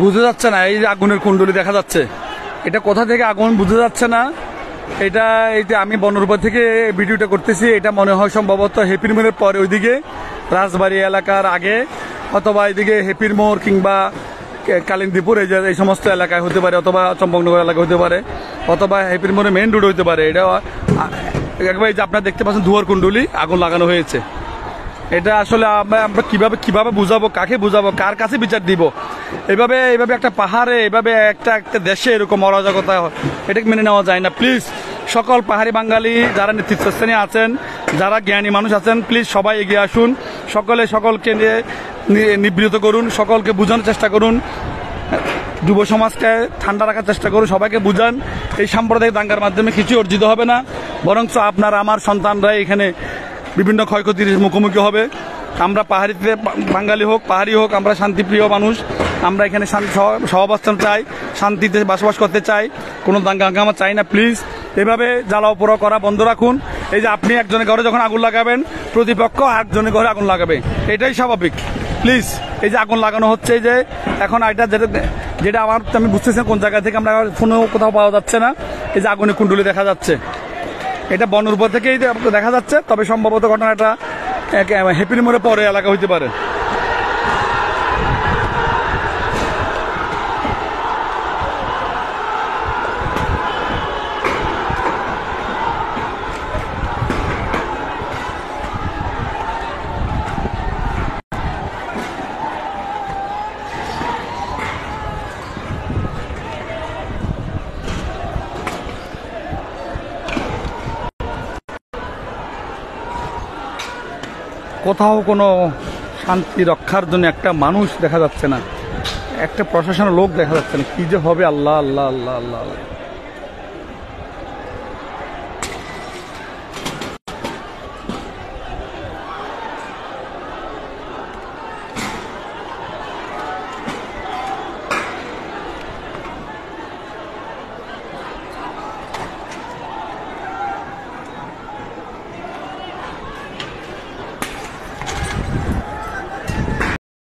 বুঝা যাচ্ছে না, এই যে আগুনের কুণ্ডলি দেখা যাচ্ছে, এটা কোথা থেকে আগুন বুঝা যাচ্ছে না। এটা আমি বনরূপা থেকে ভিডিওটা করতেছি। এটা মনে হয় সম্ভবত হ্যাপির মোড়ের পরে ওইদিকে রাজবাড়ি এলাকার আগে, অথবা এইদিকে হ্যাপির মোড় কিংবা কালিন্দীপুর এই সমস্ত এলাকায় হতে পারে, অথবা চম্পকনগর এলাকা হতে পারে, অথবা হ্যাপির মোড়ে মেইন রোড হতে পারে। এটা একবার যে আপনারা দেখতে পাচ্ছেন ধোঁয়ার কুণ্ডলি আগুন লাগানো হয়েছে। এটা আসলে আমরা কিভাবে বুঝাবো, কাকে বুঝাবো, কার কাছে বিচার দিব? এইভাবে একটা পাহাড়ে, এইভাবে একটা দেশে এরকম অরাজকতা, এটা মেনে নেওয়া যায় না। প্লিজ সকল পাহাড়ি বাঙালি যারা নেতৃত্বস্থানীয় আছেন, যারা জ্ঞানী মানুষ আছেন, প্লিজ সবাই এগিয়ে আসুন। সকলকে নিবৃত করুন, সকলকে বোঝানোর চেষ্টা করুন, যুব সমাজকে ঠান্ডা রাখার চেষ্টা করুন, সবাইকে বুঝান এই সাম্প্রদায়িক দাঙ্গার মাধ্যমে কিছু অর্জিত হবে না, বরঞ্চ আপনার আমার সন্তানরা এখানে বিভিন্ন ক্ষয়ক্ষতির মুখোমুখি হবে। আমরা পাহাড়িতে বাঙালি হোক, পাহাড়ি হোক, আমরা শান্তিপ্রিয় মানুষ। আমরা এখানে সহাবস্থান চাই, শান্তিতে বসবাস করতে চাই, কোনো দাঙ্গা হাঙ্গামা চাই না। প্লিজ এভাবে জ্বালাও পোড়া করা বন্ধ রাখুন। এই যে আপনি একজনের ঘরে যখন আগুন লাগাবেন, প্রতিপক্ষ আরেকজনের ঘরে আগুন লাগাবে, এটাই স্বাভাবিক। প্লিজ এই যে আগুন লাগানো হচ্ছে, এই যে এখন এটা যেটা আমি বুঝতেছি কোন জায়গা থেকে, আমরা ফোনেও কোথাও পাওয়া যাচ্ছে না। এই যে আগুনের কুণ্ডলি দেখা যাচ্ছে, এটা বনরূপা থেকেই দেখা যাচ্ছে, তবে সম্ভবত ঘটনাটা হ্যাপির মোড়ে পরে এলাকা হইতে পারে। কোথাও কোনো শান্তি রক্ষার জন্য একটা মানুষ দেখা যাচ্ছে না, একটা প্রশাসনের লোক দেখা যাচ্ছে না। কি যে হবে, আল্লাহ আল্লাহ আল্লাহ আল্লাহ।